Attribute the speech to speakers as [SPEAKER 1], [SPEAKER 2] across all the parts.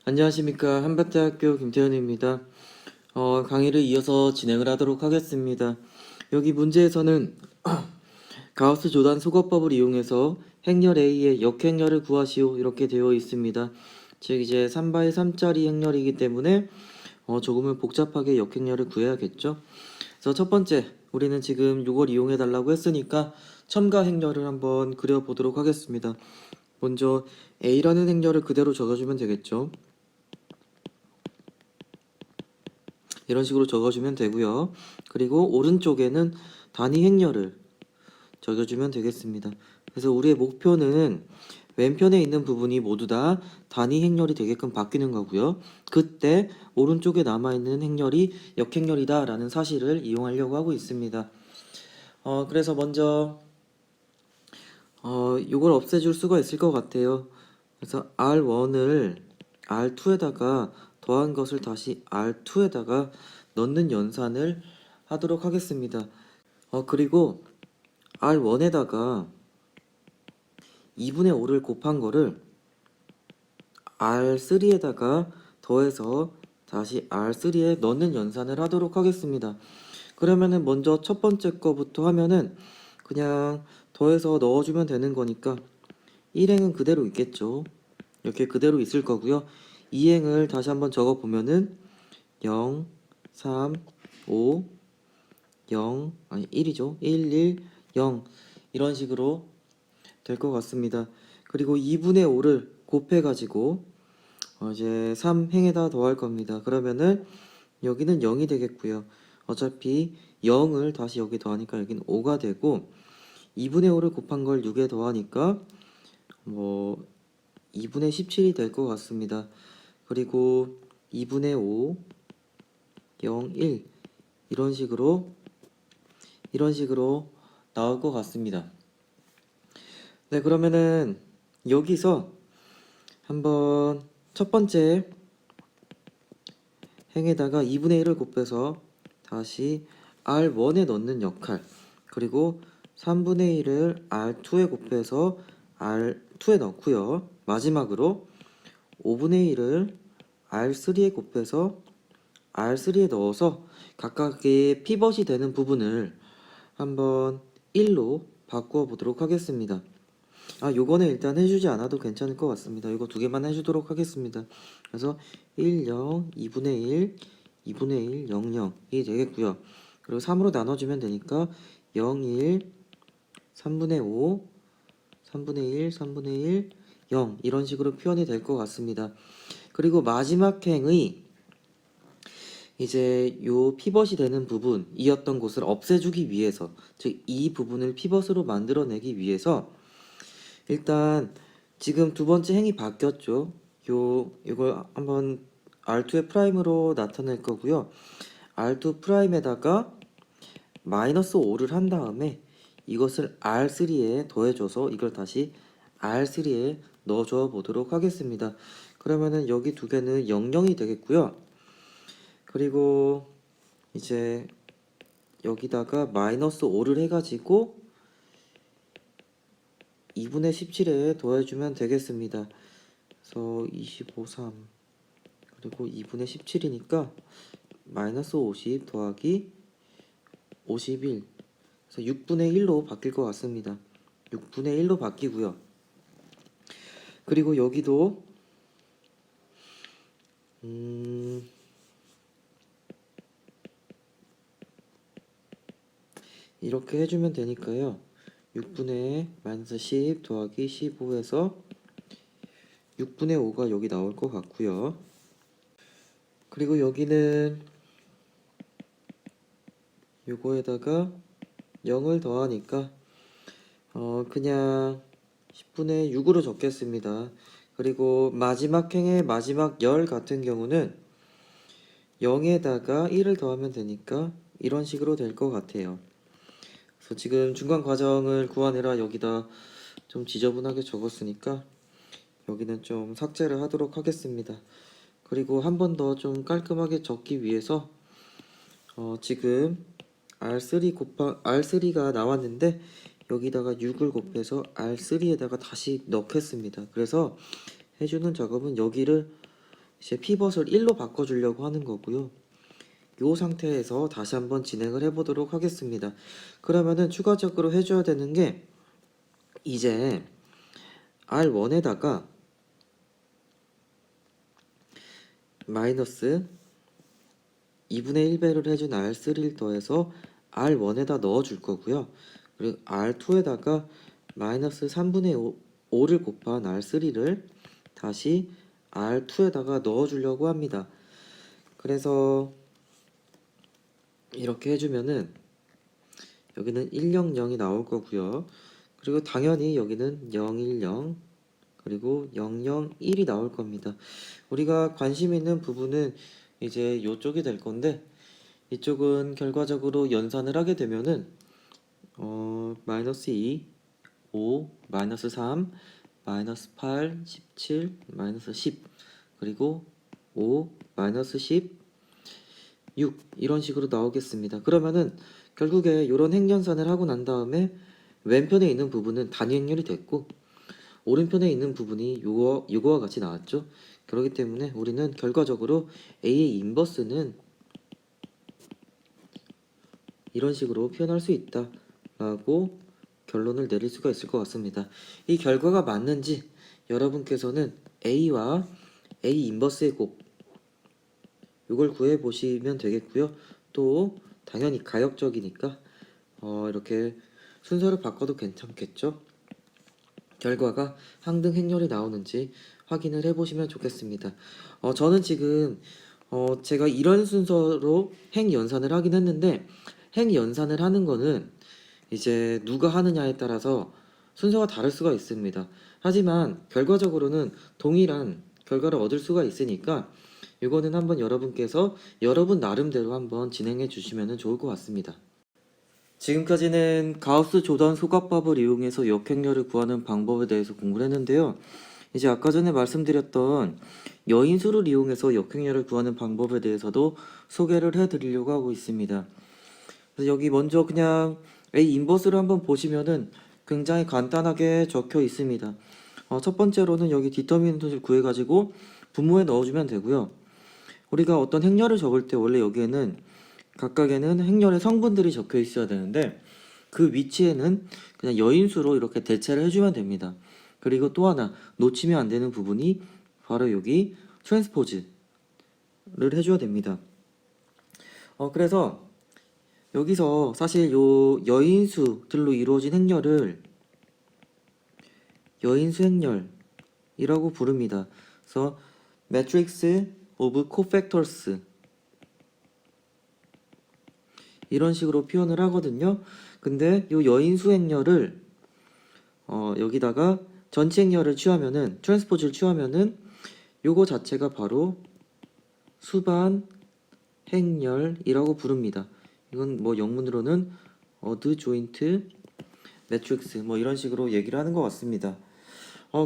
[SPEAKER 1] 안녕하십니까. 한밭대학교 김태현입니다. 강의를 이어서 진행을 하도록 하겠습니다. 여기 문제에서는 가우스 조단 소거법을 이용해서 행렬 A의 역행렬을 구하시오 이렇게 되어 있습니다. 즉 이제 3바의 3짜리 행렬이기 때문에 조금은 복잡하게 역행렬을 구해야겠죠. 그래서 첫 번째 우리는 지금 이걸 이용해 달라고 했으니까 첨가 행렬을 한번 그려보도록 하겠습니다. 먼저 A라는 행렬을 그대로 적어주면 되겠죠. 이런 식으로 적어주면 되고요. 그리고 오른쪽에는 단위 행렬을 적어주면 되겠습니다. 그래서 우리의 목표는 왼편에 있는 부분이 모두 다 단위 행렬이 되게끔 바뀌는 거고요. 그때 오른쪽에 남아있는 행렬이 역행렬이다 라는 사실을 이용하려고 하고 있습니다. 그래서 먼저 이걸 없애줄 수가 있을 것 같아요. 그래서 R1을 R2에다가 더한 것을 다시 R2에다가 넣는 연산을 하도록 하겠습니다. 그리고 R1에다가 2분의 5를 곱한 거를 R3에다가 더해서 다시 R3에 넣는 연산을 하도록 하겠습니다. 그러면은 먼저 첫 번째 거부터 하면은 그냥 더해서 넣어주면 되는 거니까 1행은 그대로 있겠죠. 이렇게 그대로 있을 거고요. 2행을 다시 한번 적어보면은 0, 3, 5, 0, 아니 1이죠. 1, 1, 0 이런 식으로 될 것 같습니다. 그리고 2분의 5를 곱해가지고 이제 3행에다 더할 겁니다. 그러면은 여기는 0이 되겠고요. 어차피 0을 다시 여기 더하니까 여기는 5가 되고 2분의 5를 곱한 걸 6에 더하니까 뭐 2분의 17이 될 것 같습니다. 그리고 2분의 5, 0, 1 이런 식으로 나올 것 같습니다. 네, 그러면은 여기서 한번 첫 번째 행에다가 2분의 1을 곱해서 다시 R1에 넣는 역할, 그리고 3분의 1을 R2에 곱해서 R2에 넣고요. 마지막으로 5분의 1을 R3에 곱해서 R3에 넣어서 각각의 피벗이 되는 부분을 한번 1로 바꾸어 보도록 하겠습니다. 요거는 일단 해주지 않아도 괜찮을 것 같습니다. 이거 두 개만 해주도록 하겠습니다. 그래서 1, 0, 2분의 1, 2분의 1, 0, 0이 되겠고요. 그리고 3으로 나눠주면 되니까 0, 1, 3분의 5, 3분의 1, 3분의 1, 0 이런 식으로 표현이 될 것 같습니다. 그리고 마지막 행의 이제 요 피벗이 되는 부분이었던 곳을 없애주기 위해서, 즉 이 부분을 피벗으로 만들어내기 위해서 일단 지금 두 번째 행이 바뀌었죠. 이걸 한번 R2의 프라임으로 나타낼 거고요. R2 프라임에다가 마이너스 5를 한 다음에 이것을 R3에 더해줘서 이걸 다시 R3에 넣어줘 보도록 하겠습니다. 그러면은 여기 두 개는 00이 되겠고요. 그리고 이제 여기다가 마이너스 5를 해가지고 2분의 17에 더해주면 되겠습니다. 그래서 25, 3 그리고 2분의 17이니까 마이너스 50 더하기 51 그래서 6분의 1로 바뀔 것 같습니다. 6분의 1로 바뀌고요. 그리고 여기도 이렇게 해주면 되니까요. 6분의 마이너스 10 더하기 15에서 6분의 5가 여기 나올 것 같고요. 그리고 여기는 요거에다가 0을 더하니까 그냥 10분의 6으로 적겠습니다. 그리고 마지막 행의 마지막 열 같은 경우는 0에다가 1을 더하면 되니까 이런 식으로 될 것 같아요. 그래서 지금 중간 과정을 구하느라 여기다 좀 지저분하게 적었으니까 여기는 좀 삭제를 하도록 하겠습니다. 그리고 한 번 더 좀 깔끔하게 적기 위해서 지금 R3가 나왔는데 여기다가 6을 곱해서 R3에다가 다시 넣겠습니다. 그래서 해주는 작업은 여기를 이제 피벗을 1로 바꿔주려고 하는 거고요. 이 상태에서 다시 한번 진행을 해보도록 하겠습니다. 그러면은 추가적으로 해줘야 되는 게 이제 R1에다가 마이너스 2분의 1배를 해준 R3를 더해서 R1에다 넣어줄 거고요. 그리고 R2에다가 마이너스 3분의 5를 곱한 R3를 다시 R2에다가 넣어주려고 합니다. 그래서 이렇게 해주면은 여기는 100이 나올 거고요. 그리고 당연히 여기는 010 그리고 001이 나올 겁니다. 우리가 관심 있는 부분은 이제 이쪽이 될 건데 이쪽은 결과적으로 연산을 하게 되면은 마이너스 2, 5, 마이너스 3, 마이너스 8, 17, 마이너스 10 그리고 5, 마이너스 10, 6 이런 식으로 나오겠습니다. 그러면은 결국에 이런 행연산을 하고 난 다음에 왼편에 있는 부분은 단위 행렬이 됐고 오른편에 있는 부분이 요거와 같이 나왔죠. 그렇기 때문에 우리는 결과적으로 A의 인버스는 이런 식으로 표현할 수 있다 라고 결론을 내릴 수가 있을 것 같습니다. 이 결과가 맞는지 여러분께서는 A와 A 인버스의 곱 이걸 구해 보시면 되겠고요. 또 당연히 가역적이니까 이렇게 순서를 바꿔도 괜찮겠죠. 결과가 항등 행렬이 나오는지 확인을 해보시면 좋겠습니다. 저는 지금 제가 이런 순서로 행 연산을 하긴 했는데 행 연산을 하는 거는 이제 누가 하느냐에 따라서 순서가 다를 수가 있습니다. 하지만 결과적으로는 동일한 결과를 얻을 수가 있으니까 이거는 한번 여러분께서 여러분 나름대로 한번 진행해 주시면 좋을 것 같습니다. 지금까지는 가우스 조단 소각법을 이용해서 역행렬을 구하는 방법에 대해서 공부를 했는데요. 이제 아까 전에 말씀드렸던 여인수를 이용해서 역행렬을 구하는 방법에 대해서도 소개를 해드리려고 하고 있습니다. 그래서 여기 먼저 그냥 A 인버스를 한번 보시면은 굉장히 간단하게 적혀 있습니다. 첫 번째로는 여기 디터미넌트를 구해가지고 분모에 넣어주면 되고요. 우리가 어떤 행렬을 적을 때 원래 여기에는 각각에는 행렬의 성분들이 적혀 있어야 되는데 그 위치에는 그냥 여인수로 이렇게 대체를 해주면 됩니다. 그리고 또 하나 놓치면 안 되는 부분이 바로 여기 트랜스포즈를 해줘야 됩니다. 그래서 여기서 사실 요 여인수들로 이루어진 행렬을 여인수 행렬이라고 부릅니다. 그래서 matrix of cofactors 이런 식으로 표현을 하거든요. 근데 요 여인수 행렬을 여기다가 전체 행렬을 취하면은 트랜스포즈를 취하면은 요거 자체가 바로 수반 행렬이라고 부릅니다. 이건 뭐 영문으로는 어드조인트 매트릭스 뭐 이런 식으로 얘기를 하는 것 같습니다.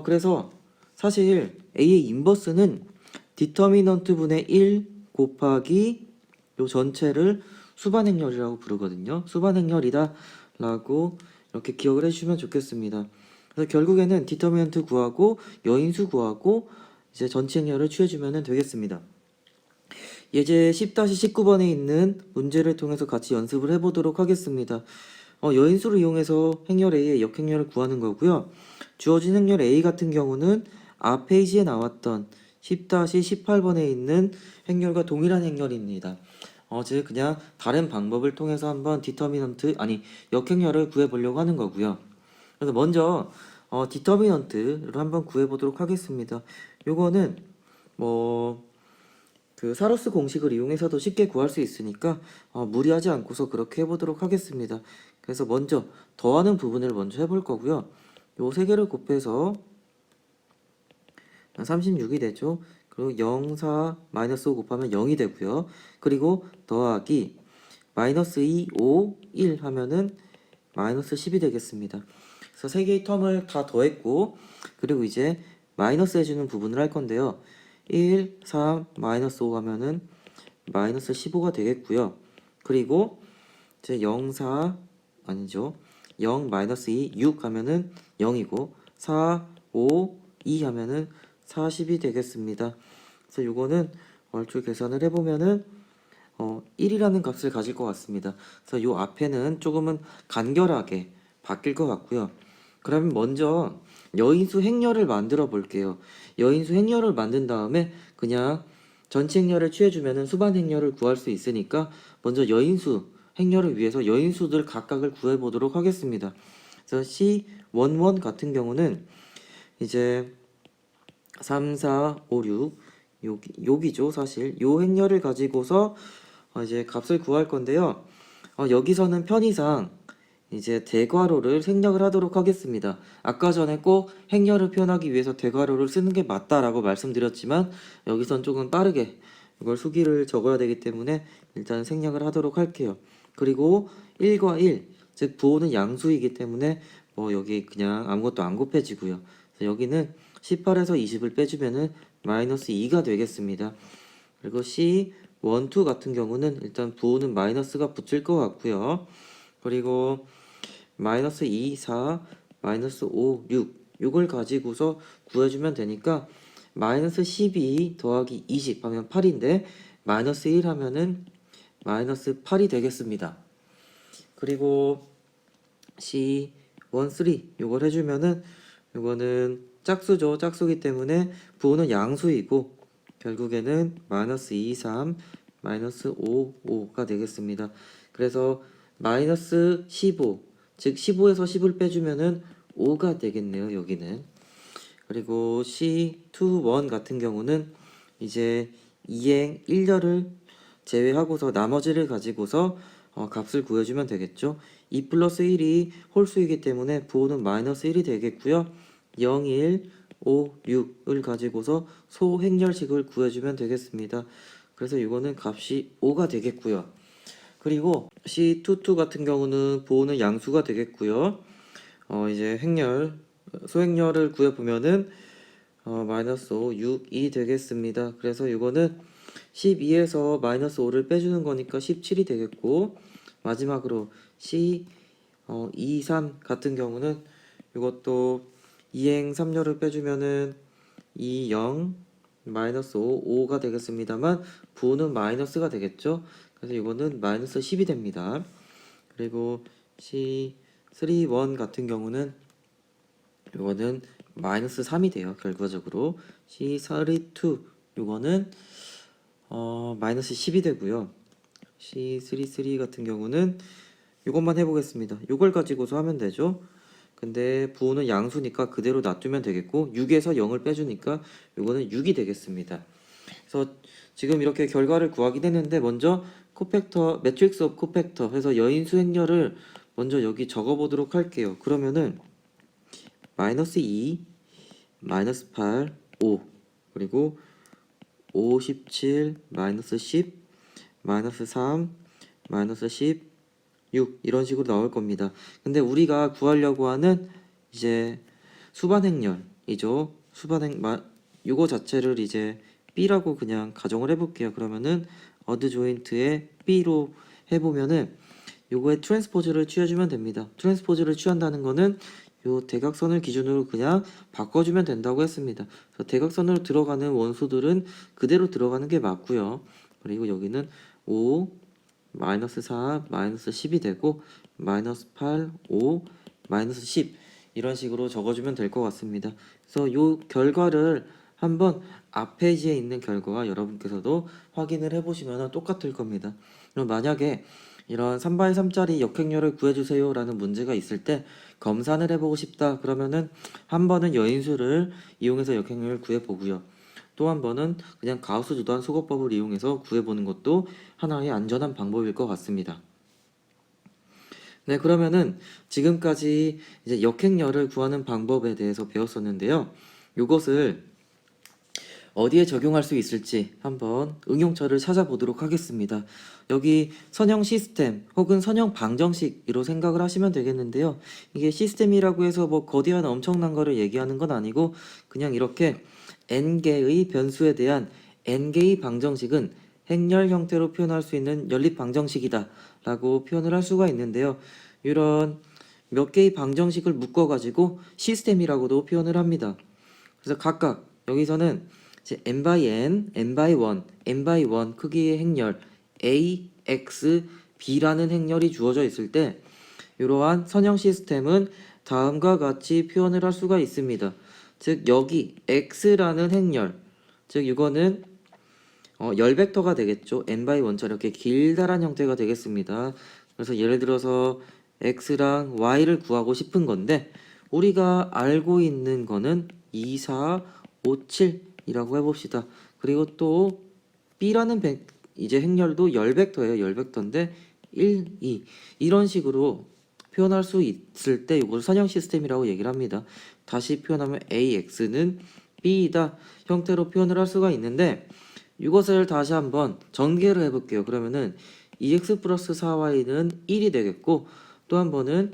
[SPEAKER 1] 그래서 사실 A의 인버스는 디터미넌트 분의 1 곱하기 요 전체를 수반행렬이라고 부르거든요. 수반행렬이다 라고 이렇게 기억을 해주시면 좋겠습니다. 그래서 결국에는 디터미넌트 구하고 여인수 구하고 이제 전체 행렬을 취해주면 되겠습니다. 예제 10-19번에 있는 문제를 통해서 같이 연습을 해보도록 하겠습니다. 여인수를 이용해서 행렬 A의 역행렬을 구하는 거고요. 주어진 행렬 A 같은 경우는 앞 페이지에 나왔던 10-18번에 있는 행렬과 동일한 행렬입니다. 즉 그냥 다른 방법을 통해서 한번 역행렬을 구해보려고 하는 거고요. 그래서 먼저 디터미넌트를 한번 구해보도록 하겠습니다. 요거는 그 사로스 공식을 이용해서도 쉽게 구할 수 있으니까 무리하지 않고서 그렇게 해보도록 하겠습니다. 그래서 먼저 더하는 부분을 먼저 해볼 거고요. 요 세 개를 곱해서 36이 되죠. 그리고 0, 4, 마이너스 5 곱하면 0이 되고요. 그리고 더하기 마이너스 2, 5, 1 하면은 마이너스 10이 되겠습니다. 그래서 세 개의 텀을 다 더했고 그리고 이제 마이너스 해주는 부분을 할 건데요. 1, 3, 마이너스 5 하면은 마이너스 15가 되겠고요. 그리고 이제 0, 4 아니죠. 0, 마이너스 2, 6 하면은 0이고 4, 5, 2 하면은 40이 되겠습니다. 그래서 요거는 얼추 계산을 해보면은 1이라는 값을 가질 것 같습니다. 그래서 요 앞에는 조금은 간결하게 바뀔 것 같고요. 그러면 먼저 여인수 행렬을 만들어 볼게요. 여인수 행렬을 만든 다음에 그냥 전체 행렬을 취해주면은 수반 행렬을 구할 수 있으니까 먼저 여인수 행렬을 위해서 여인수들 각각을 구해 보도록 하겠습니다. 그래서 C11 같은 경우는 이제 3, 4, 5, 6 여기죠 사실 요 행렬을 가지고서 이제 값을 구할 건데요. 여기서는 편의상 이제 대괄호를 생략을 하도록 하겠습니다. 아까 전에 꼭 행렬을 표현하기 위해서 대괄호를 쓰는 게 맞다라고 말씀드렸지만 여기선 조금 빠르게 이걸 수기를 적어야 되기 때문에 일단 생략을 하도록 할게요. 그리고 1과 1, 즉 부호는 양수이기 때문에 뭐 여기 그냥 아무것도 안 곱해지고요. 그래서 여기는 18에서 20을 빼주면은 마이너스 2가 되겠습니다. 그리고 C 1, 2 같은 경우는 일단 부호는 마이너스가 붙을 것 같고요. 그리고 마이너스 2, 4, 마이너스 5, 6 이걸 가지고서 구해주면 되니까 마이너스 12 더하기 20 하면 8인데 마이너스 1 하면은 마이너스 8이 되겠습니다. 그리고 C 1, 3 이걸 해주면은 이거는 짝수죠. 짝수기 때문에 부호는 양수이고 결국에는 마이너스 2, 3, 마이너스 5, 5가 되겠습니다. 그래서 마이너스 15, 즉 15에서 10을 빼주면은 5가 되겠네요. 여기는. 그리고 C21 같은 경우는 이제 2행 1렬을 제외하고서 나머지를 가지고서 값을 구해주면 되겠죠. 2 플러스 1이 홀수이기 때문에 부호는 마이너스 1이 되겠고요. 0, 1, 5, 6을 가지고서 소행렬식을 구해주면 되겠습니다. 그래서 이거는 값이 5가 되겠고요. 그리고 C22 같은 경우는 부호는 양수가 되겠고요. 이제 행렬, 소행렬을 구해보면은 마이너스 5, 6이 되겠습니다. 그래서 이거는 12에서 마이너스 5를 빼주는 거니까 17이 되겠고 마지막으로 C 2, 3 같은 경우는 이것도 2행 3렬을 빼주면은 2, 0, 마이너스 5, 5가 되겠습니다만 부호는 마이너스가 되겠죠. 그래서 이거는 마이너스 10이 됩니다. 그리고 C 3, 1 같은 경우는 이거는 마이너스 3이 돼요. 결과적으로 C 3, 2 이거는 마이너스 10이 되고요. C 3, 3 같은 경우는 이것만 해보겠습니다. 이걸 가지고서 하면 되죠. 근데 부호는 양수니까 그대로 놔두면 되겠고 6에서 0을 빼주니까 이거는 6이 되겠습니다. 그래서 지금 이렇게 결과를 구하긴 했는데 먼저 코팩터 매트릭스 오브 코팩터 해서 여인수 행렬을 먼저 여기 적어 보도록 할게요. 그러면은 마이너스 2, 마이너스 8, 5 그리고 5, 17, 마이너스 10, 마이너스 3, 마이너스 10, 6 이런 식으로 나올 겁니다. 근데 우리가 구하려고 하는 이제 수반행렬이죠. 요거 자체를 이제 B라고 그냥 가정을 해볼게요. 그러면은 어드 조인트에 B로 해보면은 요거에 트랜스포즈를 취해주면 됩니다. 트랜스포즈를 취한다는 거는 요 대각선을 기준으로 그냥 바꿔주면 된다고 했습니다. 그래서 대각선으로 들어가는 원소들은 그대로 들어가는 게 맞고요. 그리고 여기는 5, 마이너스 4, 마이너스 10이 되고 마이너스 8, 5, 마이너스 10 이런 식으로 적어주면 될 것 같습니다. 그래서 요 결과를 한번 앞 페이지에 있는 결과와 여러분께서도 확인을 해보시면 똑같을 겁니다. 그럼 만약에 이런 3x3짜리 역행렬을 구해주세요 라는 문제가 있을 때 검산을 해보고 싶다 그러면은 한 번은 여인수를 이용해서 역행렬을 구해보고요. 또 한 번은 그냥 가우스 주도한 수거법을 이용해서 구해보는 것도 하나의 안전한 방법일 것 같습니다. 네, 그러면은 지금까지 이제 역행렬을 구하는 방법에 대해서 배웠었는데요. 이것을 어디에 적용할 수 있을지 한번 응용처를 찾아보도록 하겠습니다. 여기 선형 시스템 혹은 선형 방정식으로 생각을 하시면 되겠는데요. 이게 시스템이라고 해서 뭐 거대한 엄청난 거를 얘기하는 건 아니고 그냥 이렇게 n개의 변수에 대한 n개의 방정식은 행렬 형태로 표현할 수 있는 연립 방정식이다 라고 표현을 할 수가 있는데요. 이런 몇 개의 방정식을 묶어 가지고 시스템이라고도 표현을 합니다. 그래서 각각 여기서는 이제 n by n, n by 1, n by 1 크기의 행렬 a, x, b라는 행렬이 주어져 있을 때 이러한 선형 시스템은 다음과 같이 표현을 할 수가 있습니다. 즉 여기 x라는 행렬, 즉 이거는 열 벡터가 되겠죠. n by 1처럼 이렇게 길다란 형태가 되겠습니다. 그래서 예를 들어서 x랑 y를 구하고 싶은 건데 우리가 알고 있는 거는 2, 4, 5, 7이라고 해봅시다. 그리고 또 b라는 이제 행렬도 열 벡터예요. 열 벡터인데 1, 2 이런 식으로 표현할 수 있을 때 이걸 선형 시스템이라고 얘기를 합니다. 다시 표현하면 AX는 B이다 형태로 표현을 할 수가 있는데 이것을 다시 한번 전개를 해볼게요. 그러면은 2x 플러스 4y는 1이 되겠고 또 한 번은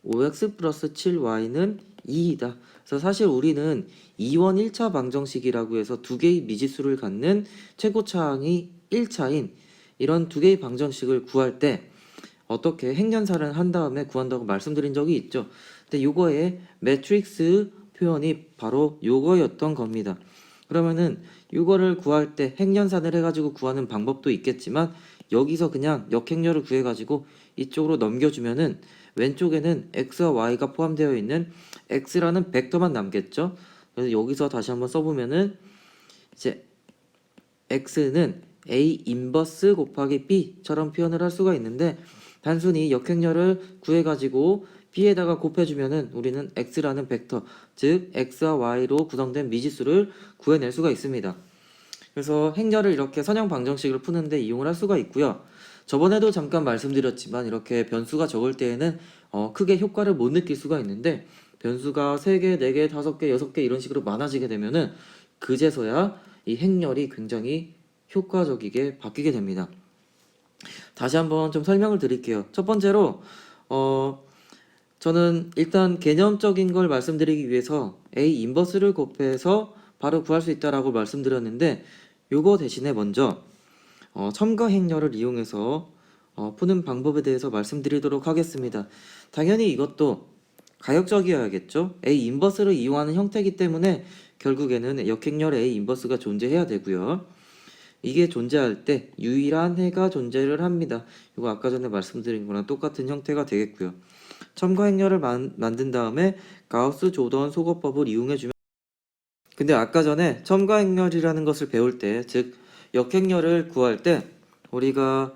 [SPEAKER 1] 5x 플러스 7y는 2이다. 그래서 사실 우리는 2원 1차 방정식이라고 해서 두 개의 미지수를 갖는 최고차항이 1차인 이런 두 개의 방정식을 구할 때 어떻게 행연산을 한 다음에 구한다고 말씀드린 적이 있죠. 근데 요거의 매트릭스 표현이 바로 요거였던 겁니다. 그러면은 요거를 구할 때 행연산을 해가지고 구하는 방법도 있겠지만 여기서 그냥 역행렬을 구해가지고 이쪽으로 넘겨주면은 왼쪽에는 x와 y가 포함되어 있는 x라는 벡터만 남겠죠. 그래서 여기서 다시 한번 써보면은 이제 x는 a 인버스 곱하기 b처럼 표현을 할 수가 있는데 단순히 역행렬을 구해가지고 b에다가 곱해주면은 우리는 x라는 벡터, 즉 x와 y로 구성된 미지수를 구해낼 수가 있습니다. 그래서 행렬을 이렇게 선형 방정식을 푸는데 이용을 할 수가 있고요. 저번에도 잠깐 말씀드렸지만 이렇게 변수가 적을 때에는 크게 효과를 못 느낄 수가 있는데 변수가 3개, 4개, 5개, 6개 이런 식으로 많아지게 되면은 그제서야 이 행렬이 굉장히 효과적이게 바뀌게 됩니다. 다시 한번 좀 설명을 드릴게요. 첫 번째로 저는 일단 개념적인 걸 말씀드리기 위해서 A 인버스를 곱해서 바로 구할 수 있다라고 말씀드렸는데 요거 대신에 먼저 첨가 행렬을 이용해서 푸는 방법에 대해서 말씀드리도록 하겠습니다. 당연히 이것도 가역적이어야겠죠. A 인버스를 이용하는 형태이기 때문에 결국에는 역행렬 A 인버스가 존재해야 되고요. 이게 존재할 때 유일한 해가 존재를 합니다. 이거 아까 전에 말씀드린 거랑 똑같은 형태가 되겠고요. 첨가 행렬을 만든 다음에 가우스 조던 소거법을 이용해주면 근데 아까 전에 첨가 행렬이라는 것을 배울 때, 즉 역행렬을 구할 때 우리가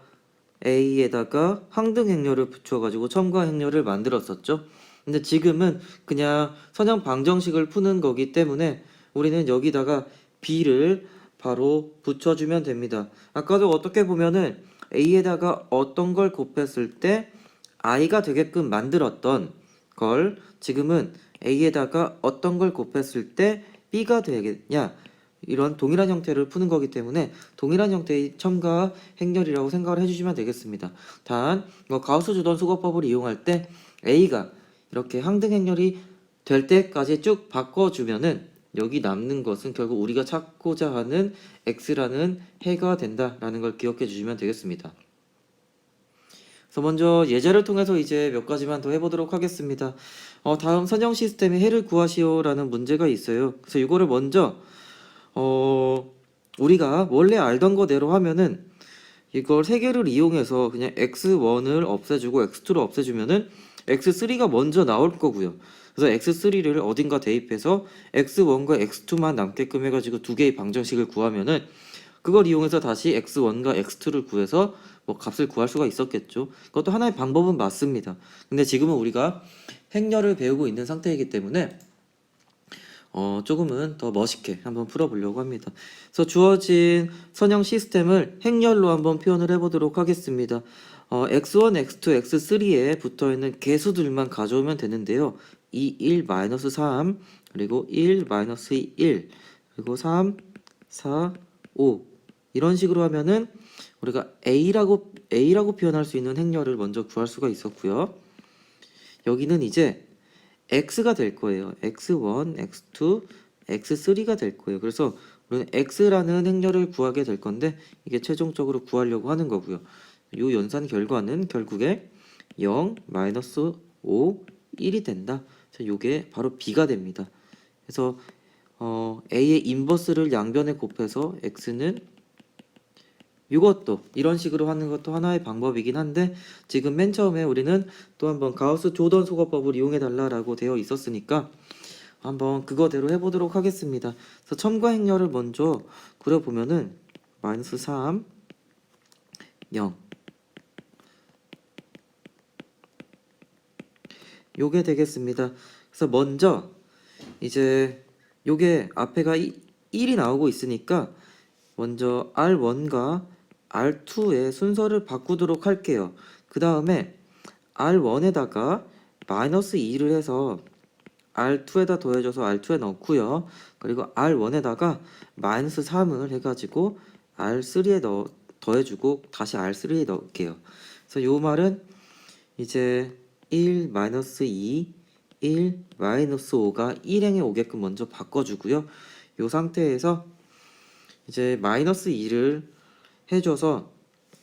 [SPEAKER 1] A에다가 항등 행렬을 붙여가지고 첨가 행렬을 만들었었죠. 근데 지금은 그냥 선형 방정식을 푸는 거기 때문에 우리는 여기다가 B를 바로 붙여주면 됩니다. 아까도 어떻게 보면은 A에다가 어떤 걸 곱했을 때 I가 되게끔 만들었던 걸 지금은 A에다가 어떤 걸 곱했을 때 B가 되겠냐 이런 동일한 형태를 푸는 거기 때문에 동일한 형태의 첨가 행렬이라고 생각을 해주시면 되겠습니다. 단 가우스 조던 수거법을 이용할 때 A가 이렇게 항등 행렬이 될 때까지 쭉 바꿔주면은 여기 남는 것은 결국 우리가 찾고자 하는 X라는 해가 된다라는 걸 기억해 주시면 되겠습니다. 그래서 먼저 예제를 통해서 이제 몇 가지만 더 해보도록 하겠습니다. 다음 선형 시스템의 해를 구하시오라는 문제가 있어요. 그래서 이거를 먼저 우리가 원래 알던 거대로 하면은 이걸 세 개를 이용해서 그냥 x1을 없애주고 x2를 없애주면은 x3가 먼저 나올 거고요. 그래서 x3를 어딘가 대입해서 x1과 x2만 남게끔 해가지고 두 개의 방정식을 구하면은 그걸 이용해서 다시 x1과 x2를 구해서 뭐 값을 구할 수가 있었겠죠. 그것도 하나의 방법은 맞습니다. 근데 지금은 우리가 행렬을 배우고 있는 상태이기 때문에 조금은 더 멋있게 한번 풀어보려고 합니다. 그래서 주어진 선형 시스템을 행렬로 한번 표현을 해보도록 하겠습니다. x1, x2, x3에 붙어있는 개수들만 가져오면 되는데요. 2, 1, 마이너스 3, 그리고 1, 마이너스 1, 그리고 3, 4, 5 이런 식으로 하면은 우리가 A라고 표현할 수 있는 행렬을 먼저 구할 수가 있었고요. 여기는 이제 X가 될 거예요. X1, X2, X3가 될 거예요. 그래서 우리는 X라는 행렬을 구하게 될 건데 이게 최종적으로 구하려고 하는 거고요. 이 연산 결과는 결국에 0, 마이너스 5, 1이 된다. 자, 요게 바로 B가 됩니다. 그래서 a의 인버스를 양변에 곱해서 x는 이것도 이런 식으로 하는 것도 하나의 방법이긴 한데 지금 맨 처음에 우리는 또 한번 가우스 조던 소거법을 이용해 달라라고 되어 있었으니까 한번 그거대로 해보도록 하겠습니다. 그래서 첨가 행렬을 먼저 그려보면은 마이너스 3, 0 요게 되겠습니다. 그래서 먼저 이제 요게 앞에가 1이 나오고 있으니까 먼저 R1과 R2의 순서를 바꾸도록 할게요. 그 다음에 R1에다가 마이너스 2를 해서 R2에다 더해줘서 R2에 넣고요. 그리고 R1에다가 마이너스 3을 해가지고 R3에 더해주고 다시 R3에 넣을게요. 그래서 요 말은 이제 1 마이너스 2 1 마이너스 5가 1행에 오게끔 먼저 바꿔주고요. 요 상태에서 이제 마이너스 2를 해줘서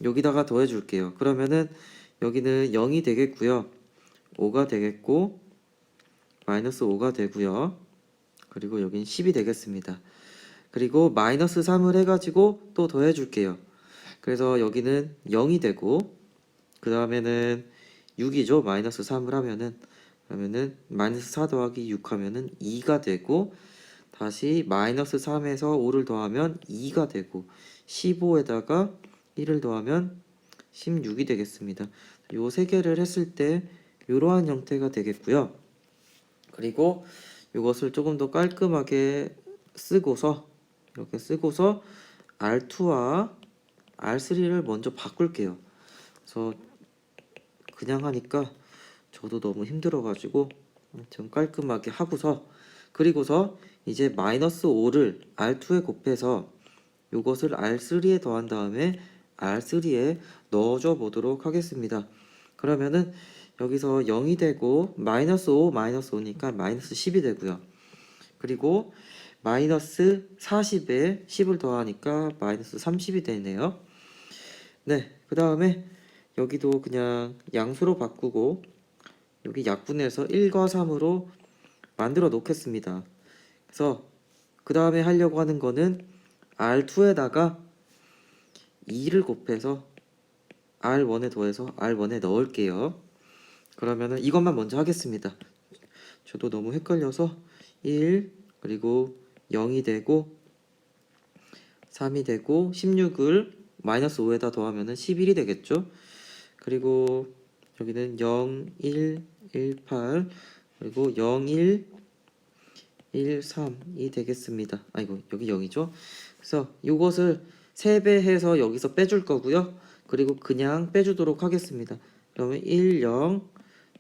[SPEAKER 1] 여기다가 더해줄게요. 그러면은 여기는 0이 되겠고요. 5가 되겠고 마이너스 5가 되고요. 그리고 여긴 10이 되겠습니다. 그리고 마이너스 3을 해가지고 또 더해줄게요. 그래서 여기는 0이 되고 그 다음에는 6이죠. 마이너스 3을 하면은 그러면은 마이너스 4 더하기 6 하면은 2가 되고 다시 마이너스 3에서 5를 더하면 2가 되고 15에다가 1을 더하면 16이 되겠습니다. 요 세 개를 했을 때 이러한 형태가 되겠고요. 그리고 이것을 조금 더 깔끔하게 쓰고서 이렇게 쓰고서 R2와 R3를 먼저 바꿀게요. 그래서 그냥 하니까 저도 너무 힘들어가지고 좀 깔끔하게 하고서 그리고서 이제 마이너스 5를 R2에 곱해서 이것을 R3에 더한 다음에 R3에 넣어줘 보도록 하겠습니다. 그러면은 여기서 0이 되고 마이너스 5 마이너스 5니까 마이너스 10이 되고요. 그리고 마이너스 40에 10을 더하니까 마이너스 30이 되네요. 네, 그 다음에 여기도 그냥 양수로 바꾸고 여기 약분해서 1과 3으로 만들어 놓겠습니다. 그래서 그 다음에 하려고 하는 거는 R2에다가 2를 곱해서 R1에 더해서 R1에 넣을게요. 그러면은 이것만 먼저 하겠습니다. 저도 너무 헷갈려서 1 그리고 0이 되고 3이 되고 16을 마이너스 5에다 더하면은 11이 되겠죠. 그리고 여기는 0, 1, 1, 8 그리고 0, 1, 1, 3이 되겠습니다. 아이고 여기 0이죠. 그래서 이것을 3배 해서 여기서 빼줄 거고요. 그리고 그냥 빼주도록 하겠습니다. 그러면 1, 0,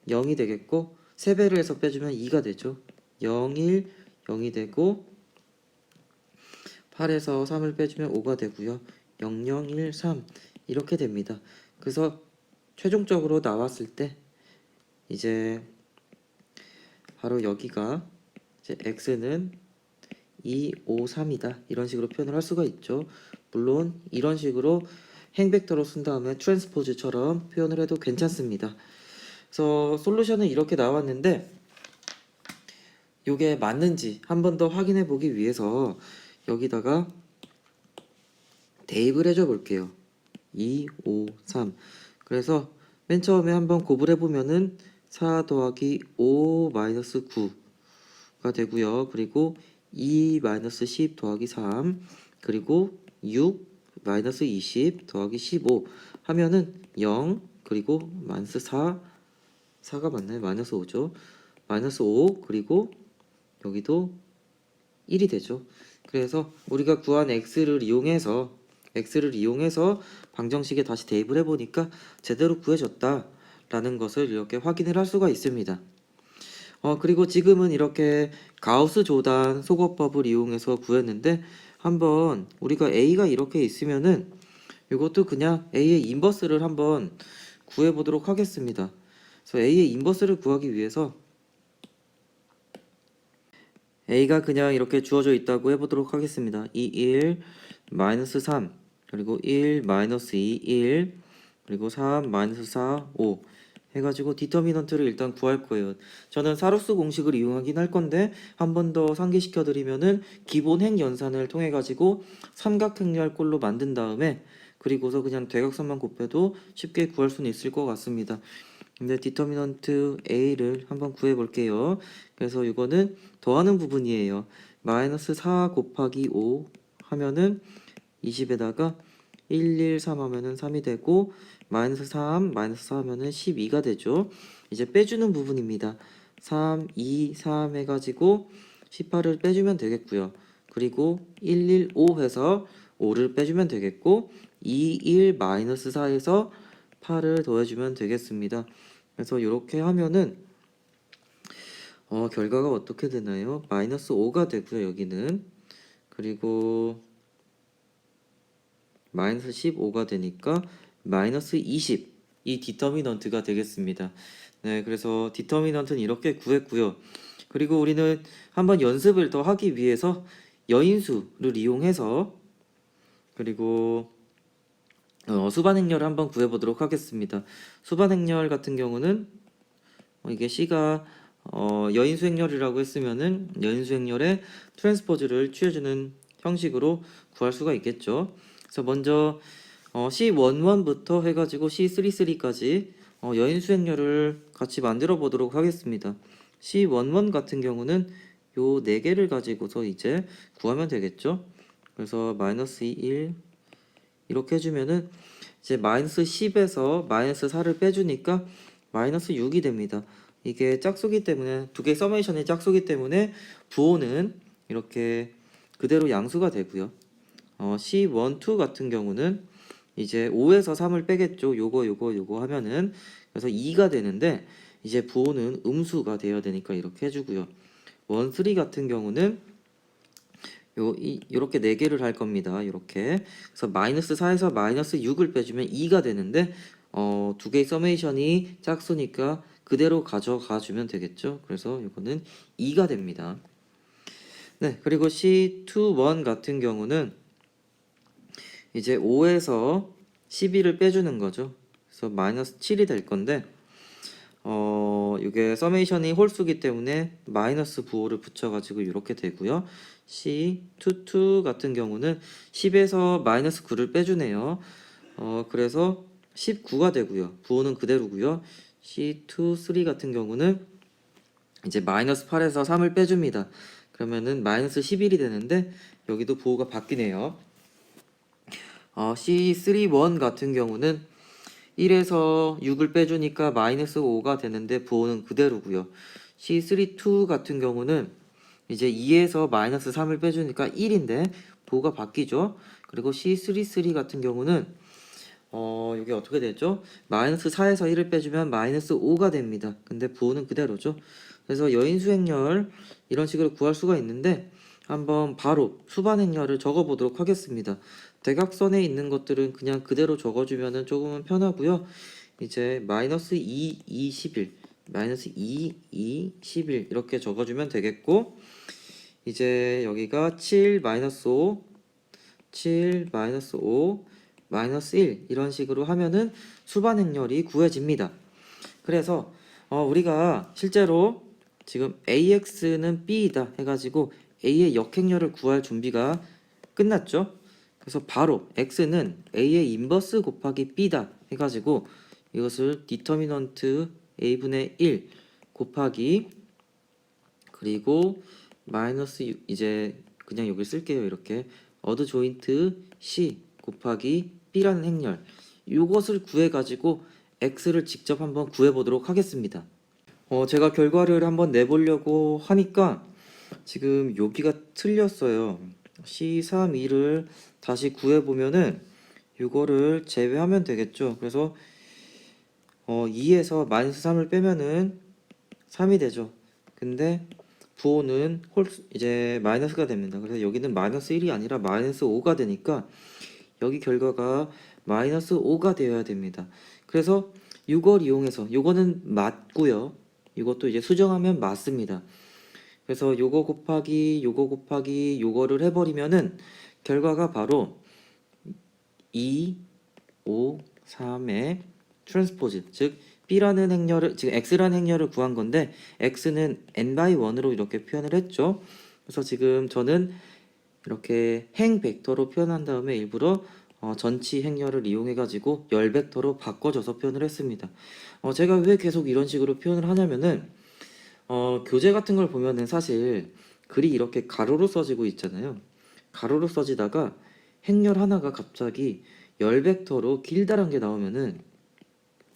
[SPEAKER 1] 0이 되겠고 3배를 해서 빼주면 2가 되죠. 0, 1, 0이 되고 8에서 3을 빼주면 5가 되고요. 0, 0, 1, 3 이렇게 됩니다. 그래서 최종적으로 나왔을 때 이제 바로 여기가 이제 x는 2, 5, 3이다 이런 식으로 표현을 할 수가 있죠. 물론 이런 식으로 행벡터로 쓴 다음에 트랜스포즈처럼 표현을 해도 괜찮습니다. 그래서 솔루션은 이렇게 나왔는데 이게 맞는지 한 번 더 확인해 보기 위해서 여기다가 대입을 해줘 볼게요. 2, 5, 3 그래서 맨 처음에 한번 곱을 해보면은 4 더하기 5 마이너스 9가 되고요. 그리고 2 마이너스 10 더하기 3 그리고 6 마이너스 20 더하기 15 하면은 0 그리고 마이너스 4가 맞나요? 마이너스 5죠. 마이너스 5 그리고 여기도 1이 되죠. 그래서 우리가 구한 x를 이용해서 방정식에 다시 대입을 해보니까 제대로 구해졌다 라는 것을 이렇게 확인을 할 수가 있습니다. 그리고 지금은 이렇게 가우스 조단 소거법을 이용해서 구했는데 한번 우리가 a가 이렇게 있으면은 이것도 그냥 a의 인버스를 한번 구해 보도록 하겠습니다. 그래서 a의 인버스를 구하기 위해서 a가 그냥 이렇게 주어져 있다고 해보도록 하겠습니다. 2, 1, 마이너스 3 그리고 1, 마이너스 2, 1 그리고 3, 마이너스 4, 5 해가지고 디터미넌트를 일단 구할 거예요. 저는 사루스 공식을 이용하긴 할 건데 한 번 더 상기시켜 드리면은 기본 행 연산을 통해 가지고 삼각행렬꼴로 만든 다음에 그리고서 그냥 대각선만 곱해도 쉽게 구할 수는 있을 것 같습니다. 근데 디터미넌트 A를 한번 구해 볼게요. 그래서 이거는 더하는 부분이에요. 마이너스 4 곱하기 5 하면은 20에다가 1, 1, 3 하면은 3이 되고 마이너스 3, 마이너스 4 하면은 12가 되죠. 이제 빼주는 부분입니다. 3, 2, 3 해가지고 18을 빼주면 되겠고요. 그리고 1, 1, 5 해서 5를 빼주면 되겠고 2, 1, 마이너스 4에서 8을 더해주면 되겠습니다. 그래서 이렇게 하면은 결과가 어떻게 되나요? 마이너스 5가 되고요. 여기는 그리고 마이너스 15가 되니까 마이너스 20 이 디터미넌트가 되겠습니다. 네, 그래서 디터미넌트는 이렇게 구했고요. 그리고 우리는 한번 연습을 더 하기 위해서 여인수를 이용해서 그리고 수반행렬을 한번 구해보도록 하겠습니다. 수반행렬 같은 경우는 이게 C가 여인수행렬이라고 했으면은 여인수행렬의 트랜스포즈를 취해주는 형식으로 구할 수가 있겠죠. 그래서 먼저 C11부터 해가지고 C33까지 여인수행렬을 같이 만들어 보도록 하겠습니다. C11 같은 경우는 요 4개를 가지고서 이제 구하면 되겠죠. 그래서 마이너스 2, 1 이렇게 해주면은 이제 마이너스 10에서 마이너스 4를 빼주니까 마이너스 6이 됩니다. 이게 짝수기 때문에 두 개 서메이션이 짝수기 때문에 부호는 이렇게 그대로 양수가 되고요. C12 같은 경우는 이제 5에서 3을 빼겠죠. 요거 하면은 그래서 2가 되는데 이제 부호는 음수가 되어야 되니까 이렇게 해주고요. 13 같은 경우는 요렇게 4개를 할 겁니다. 이렇게 그래서 마이너스 4에서 마이너스 6을 빼주면 2가 되는데 두 개의 서메이션이 짝수니까 그대로 가져가 주면 되겠죠. 그래서 이거는 2가 됩니다. 네, 그리고 C21 같은 경우는 이제 5에서 12를 빼주는 거죠. 그래서 마이너스 7이 될 건데 이게 서메이션이 홀수기 때문에 마이너스 부호를 붙여가지고 이렇게 되고요. C22 같은 경우는 10에서 마이너스 9를 빼주네요. 그래서 19가 되고요. 부호는 그대로고요. C23 같은 경우는 이제 마이너스 8에서 3을 빼줍니다. 그러면은 마이너스 11이 되는데 여기도 부호가 바뀌네요. C31 같은 경우는 1에서 6을 빼주니까 마이너스 5가 되는데 부호는 그대로고요. C32 같은 경우는 이제 2에서 마이너스 3을 빼주니까 1인데 부호가 바뀌죠. 그리고 C33 같은 경우는 이게 어떻게 되죠? 마이너스 4에서 1을 빼주면 마이너스 5가 됩니다. 근데 부호는 그대로죠. 그래서 여인수행렬 이런 식으로 구할 수가 있는데 한번 바로 수반행렬을 적어보도록 하겠습니다. 대각선에 있는 것들은 그냥 그대로 적어주면 조금은 편하고요. 이제 마이너스 2, 2, 11 마이너스 2, 2, 11 이렇게 적어주면 되겠고 이제 여기가 7, 마이너스 5 7, 마이너스 5 마이너스 1 이런 식으로 하면은 수반행렬이 구해집니다. 그래서 우리가 실제로 지금 AX는 B이다 해가지고 A의 역행렬을 구할 준비가 끝났죠. 그래서 바로 X는 A의 인버스 곱하기 B다 해가지고 이것을 디터미넌트 A분의 1 곱하기 그리고 마이너스 이제 그냥 여기 쓸게요. 이렇게 어드 조인트 C 곱하기 B라는 행렬 이것을 구해가지고 X를 직접 한번 구해보도록 하겠습니다. 제가 결과를 한번 내보려고 하니까 지금 여기가 틀렸어요. C32를 다시 구해보면은 이거를 제외하면 되겠죠. 그래서 2에서 마이너스 3을 빼면은 3이 되죠. 근데 부호는 이제 마이너스가 됩니다. 그래서 여기는 마이너스 1이 아니라 마이너스 5가 되니까 여기 결과가 마이너스 5가 되어야 됩니다. 그래서 이걸 이용해서 요거는 맞고요. 이것도 이제 수정하면 맞습니다. 그래서 요거 곱하기 요거를 해버리면은 결과가 바로 2, 5, 3의 트랜스포즈 즉 B라는 행렬을 지금 X라는 행렬을 구한 건데 X는 n/1으로 이렇게 표현을 했죠. 그래서 지금 저는 이렇게 행 벡터로 표현한 다음에 일부러 전치 행렬을 이용해 가지고 열 벡터로 바꿔줘서 표현을 했습니다. 제가 왜 계속 이런 식으로 표현을 하냐면은 교재 같은 걸 보면은 사실 글이 이렇게 가로로 써지고 있잖아요. 가로로 써지다가 행렬 하나가 갑자기 열 벡터로 길다란 게 나오면은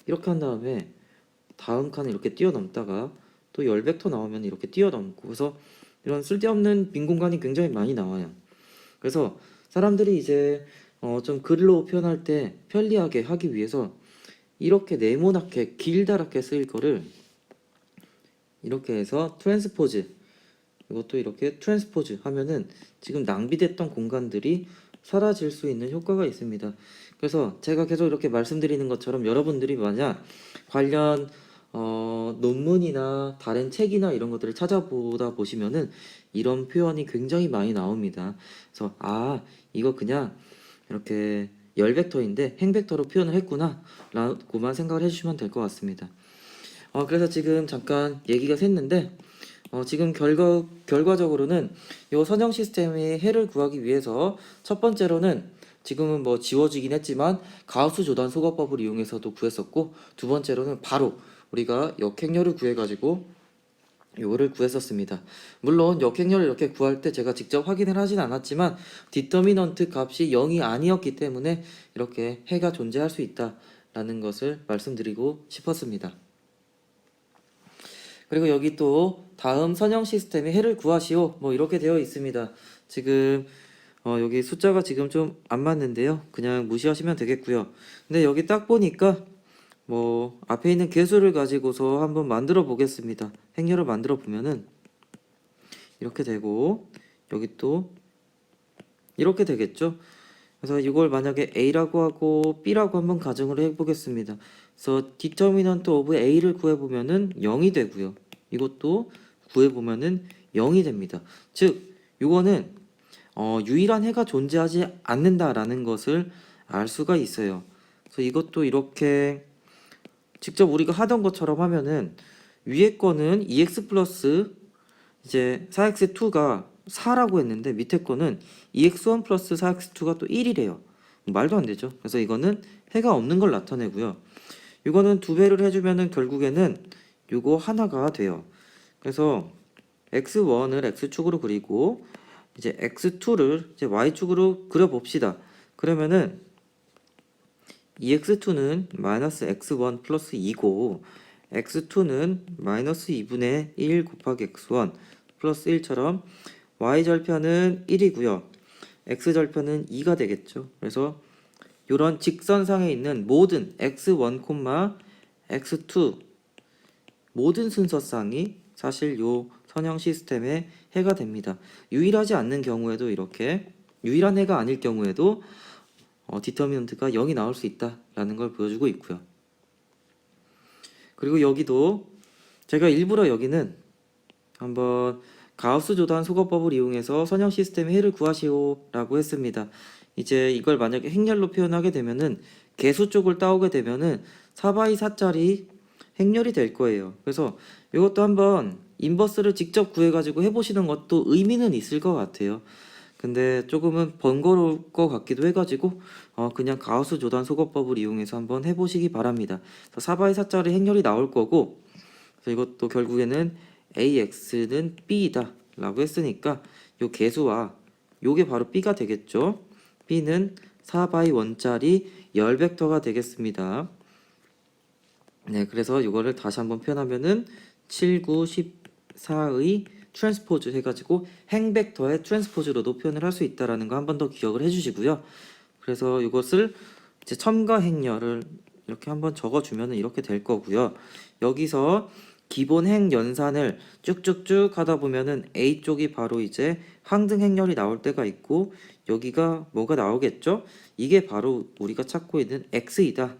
[SPEAKER 1] 이렇게 한 다음에 다음 칸을 이렇게 뛰어넘다가 또 열 벡터 나오면 이렇게 뛰어넘고, 그래서 이런 쓸데없는 빈 공간이 굉장히 많이 나와요. 그래서 사람들이 이제 좀 글로 표현할 때 편리하게 하기 위해서 이렇게 네모나게 길다랗게 쓰일 거를 이렇게 해서 트랜스포즈, 이것도 이렇게 트랜스포즈 하면은 지금 낭비됐던 공간들이 사라질 수 있는 효과가 있습니다. 그래서 제가 계속 이렇게 말씀드리는 것처럼 여러분들이 만약 관련 논문이나 다른 책이나 이런 것들을 찾아보다 보시면은 이런 표현이 굉장히 많이 나옵니다. 그래서 이거 그냥 이렇게 열 벡터인데 행 벡터로 표현을 했구나 라고만 생각을 해주시면 될 것 같습니다. 그래서 지금 잠깐 얘기가 샜는데 지금 결과적으로는 이 선형 시스템의 해를 구하기 위해서 첫 번째로는 지금은 뭐 지워지긴 했지만 가우스 조단 소거법을 이용해서도 구했었고, 두 번째로는 바로 우리가 역행렬을 구해가지고 이거를 구했었습니다. 물론 역행렬을 이렇게 구할 때 제가 직접 확인을 하진 않았지만 디터미넌트 값이 0이 아니었기 때문에 이렇게 해가 존재할 수 있다라는 것을 말씀드리고 싶었습니다. 그리고 여기 또 다음 선형 시스템의 해를 구하시오 뭐 이렇게 되어 있습니다. 지금 여기 숫자가 지금 좀 안 맞는데요, 그냥 무시하시면 되겠고요. 근데 여기 딱 보니까 뭐 앞에 있는 개수를 가지고서 한번 만들어 보겠습니다. 행렬을 만들어 보면은 이렇게 되고 여기 또 이렇게 되겠죠. 그래서 이걸 만약에 A라고 하고 B라고 한번 가정을 해보겠습니다. 그래서 디터미넌트 오브 A를 구해보면은 0이 되고요. 이것도 구해보면은 0이 됩니다. 즉 이거는 유일한 해가 존재하지 않는다라는 것을 알 수가 있어요. 그래서 이것도 이렇게 직접 우리가 하던 것처럼 하면은 위에 거는 2x 플러스 이제 4x2가 4라고 했는데 밑에 거는 2x1 플러스 4x2가 또 1이래요. 말도 안 되죠. 그래서 이거는 해가 없는 걸 나타내고요. 이거는 두 배를 해주면은 결국에는 이거 하나가 돼요. 그래서 x1을 x축으로 그리고 이제 x2를 이제 y축으로 그려봅시다. 그러면은 2x2는 마이너스 x1 플러스 2고 x2는 마이너스 2분의 1 곱하기 x1 플러스 1처럼 y절편은 1이고요. x절편은 2가 되겠죠. 그래서 이런 직선상에 있는 모든 x1, x2 모든 순서쌍이 사실 요 선형 시스템의 해가 됩니다. 유일하지 않는 경우에도 이렇게 유일한 해가 아닐 경우에도 디터미넌트가 0이 나올 수 있다라는 걸 보여주고 있고요. 그리고 여기도 제가 일부러 여기는 한번 가우스 조단 소거법을 이용해서 선형 시스템의 해를 구하시오라고 했습니다. 이제 이걸 만약에 행렬로 표현하게 되면은 개수 쪽을 따오게 되면은 4x4짜리 행렬이 될 거예요. 그래서 이것도 한번 인버스를 직접 구해가지고 해보시는 것도 의미는 있을 것 같아요. 근데 조금은 번거로울 것 같기도 해가지고 그냥 가우스 조단 소거법을 이용해서 한번 해보시기 바랍니다. 4x4짜리 행렬이 나올 거고, 그래서 이것도 결국에는 AX는 B이다 라고 했으니까 요 개수와 요게 바로 B가 되겠죠. B는 4x1짜리 열 벡터가 되겠습니다. 네, 그래서 이거를 다시 한번 표현하면은 7, 9, 14의 트랜스포즈 해가지고 행 벡터의 트랜스포즈로도 표현을 할 수 있다라는 거 한 번 더 기억을 해주시고요. 그래서 이것을 이제 첨가 행렬을 이렇게 한번 적어주면은 이렇게 될 거고요. 여기서 기본 행 연산을 쭉쭉쭉 하다 보면은 A 쪽이 바로 이제 항등 행렬이 나올 때가 있고, 여기가 뭐가 나오겠죠? 이게 바로 우리가 찾고 있는 X이다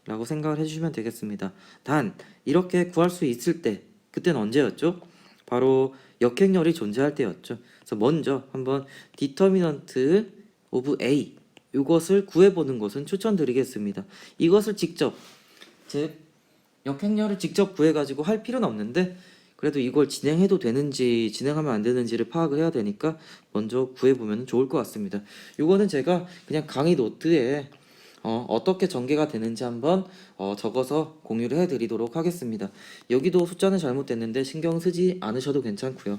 [SPEAKER 1] 라고 생각을 해주시면 되겠습니다. 단 이렇게 구할 수 있을 때, 그때는 언제였죠? 바로 역행렬이 존재할 때였죠. 그래서 먼저 한번 디터미넌트 오브 A 이것을 구해보는 것은 추천드리겠습니다. 이것을 직접 제 역행렬을 직접 구해가지고 할 필요는 없는데 그래도 이걸 진행해도 되는지 진행하면 안 되는지를 파악을 해야 되니까 먼저 구해보면 좋을 것 같습니다. 이거는 제가 그냥 강의 노트에 어떻게 전개가 되는지 한번 적어서 공유를 해드리도록 하겠습니다. 여기도 숫자는 잘못됐는데 신경 쓰지 않으셔도 괜찮고요.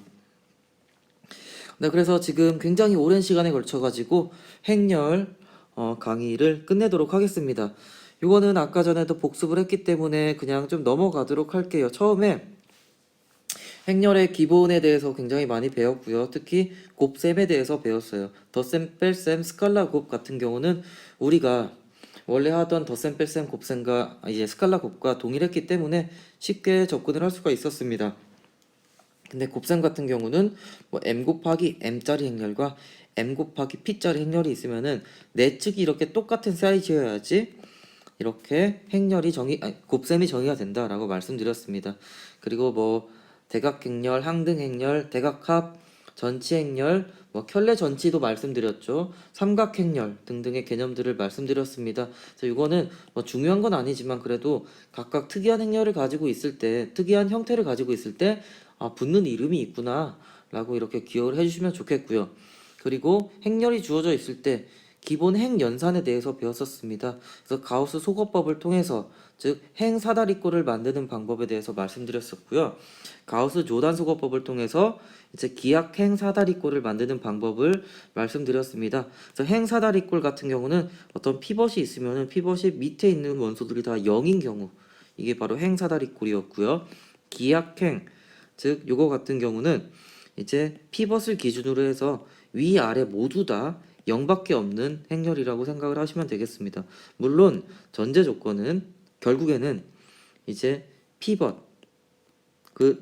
[SPEAKER 1] 네, 그래서 지금 굉장히 오랜 시간에 걸쳐가지고 행렬 강의를 끝내도록 하겠습니다. 이거는 아까 전에도 복습을 했기 때문에 그냥 좀 넘어가도록 할게요. 처음에 행렬의 기본에 대해서 굉장히 많이 배웠고요. 특히 곱셈에 대해서 배웠어요. 덧셈, 뺄셈, 스칼라 곱 같은 경우는 우리가 원래 하던 덧셈, 뺄셈, 곱셈과 이제 스칼라 곱과 동일했기 때문에 쉽게 접근을 할 수가 있었습니다. 근데 곱셈 같은 경우는 뭐 m 곱하기 m짜리 행렬과 m 곱하기 p짜리 행렬이 있으면은 내 측이 이렇게 똑같은 사이즈여야지 이렇게 곱셈이 정의가 된다라고 말씀드렸습니다. 그리고 뭐 대각행렬, 항등행렬, 대각합, 전치행렬, 뭐 켤레 전치도 말씀드렸죠. 삼각행렬 등등의 개념들을 말씀드렸습니다. 그래서 이거는 뭐 중요한 건 아니지만 그래도 각각 특이한 행렬을 가지고 있을 때, 특이한 형태를 가지고 있을 때 붙는 이름이 있구나 라고 이렇게 기억을 해주시면 좋겠고요. 그리고 행렬이 주어져 있을 때 기본 행연산에 대해서 배웠었습니다. 그래서 가우스 소거법을 통해서 즉 행사다리꼴을 만드는 방법에 대해서 말씀드렸었고요. 가우스 조단 소거법을 통해서 이제 기약 행사다리꼴을 만드는 방법을 말씀드렸습니다. 그래서 행사다리꼴 같은 경우는 어떤 피벗이 있으면은 피벗이 밑에 있는 원소들이 다 0인 경우 이게 바로 행사다리꼴이었고요. 기약행 즉 요거 같은 경우는 이제 피벗을 기준으로 해서 위아래 모두 다 0밖에 없는 행렬이라고 생각을 하시면 되겠습니다. 물론 전제 조건은 결국에는 이제 피벗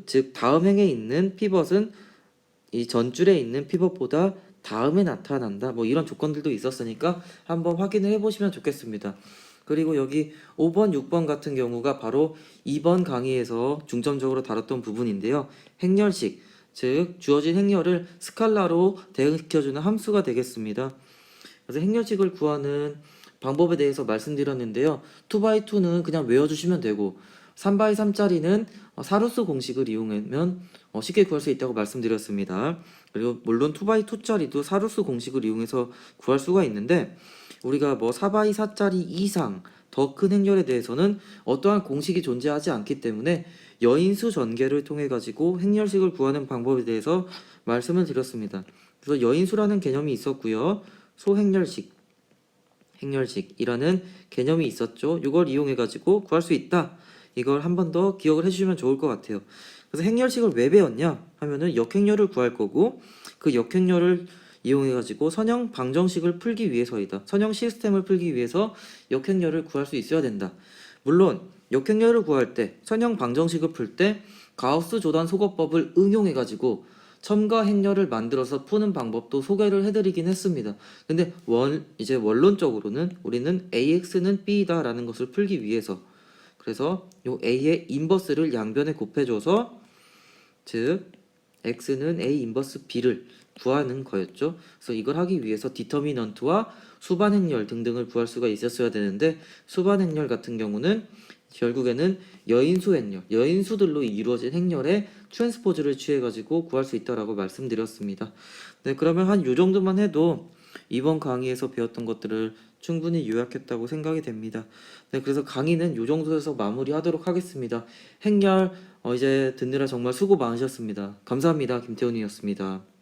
[SPEAKER 1] 즉 다음 행에 있는 피벗은 이 전줄에 있는 피벗보다 다음에 나타난다. 뭐 이런 조건들도 있었으니까 한번 확인을 해보시면 좋겠습니다. 그리고 여기 5번, 6번 같은 경우가 바로 이번 강의에서 중점적으로 다뤘던 부분인데요. 행렬식, 즉 주어진 행렬을 스칼라로 대응시켜주는 함수가 되겠습니다. 그래서 행렬식을 구하는 방법에 대해서 말씀드렸는데요. 2x2는 그냥 외워주시면 되고 3x3짜리는 사루스 공식을 이용하면 쉽게 구할 수 있다고 말씀드렸습니다. 그리고 물론 2x2짜리도 사루스 공식을 이용해서 구할 수가 있는데 우리가 뭐 4x4짜리 이상 더 큰 행렬에 대해서는 어떠한 공식이 존재하지 않기 때문에 여인수 전개를 통해 가지고 행렬식을 구하는 방법에 대해서 말씀을 드렸습니다. 그래서 여인수라는 개념이 있었고요. 행렬식이라는 개념이 있었죠. 이걸 이용해 가지고 구할 수 있다. 이걸 한 번 더 기억을 해주시면 좋을 것 같아요. 그래서 행렬식을 왜 배웠냐 하면은 역행렬을 구할 거고 그 역행렬을 이용해 가지고 선형 방정식을 풀기 위해서이다. 선형 시스템을 풀기 위해서 역행렬을 구할 수 있어야 된다. 물론 역행렬을 구할 때 선형 방정식을 풀 때 가우스 조단 소거법을 응용해 가지고 첨가 행렬을 만들어서 푸는 방법도 소개를 해드리긴 했습니다. 근데 이제 원론적으로는 우리는 AX는 B다라는 것을 풀기 위해서 그래서 요 A의 인버스를 양변에 곱해줘서 즉 X는 A 인버스 B를 구하는 거였죠. 그래서 이걸 하기 위해서 디터미넌트와 수반행렬 등등을 구할 수가 있었어야 되는데 수반행렬 같은 경우는 결국에는 여인수들로 이루어진 행렬의 트랜스포즈를 취해가지고 구할 수 있다라고 말씀드렸습니다. 네, 그러면 한 요 정도만 해도 이번 강의에서 배웠던 것들을 충분히 요약했다고 생각이 됩니다. 네, 그래서 강의는 요 정도에서 마무리하도록 하겠습니다. 행렬 이제 듣느라 정말 수고 많으셨습니다. 감사합니다. 김태훈이었습니다.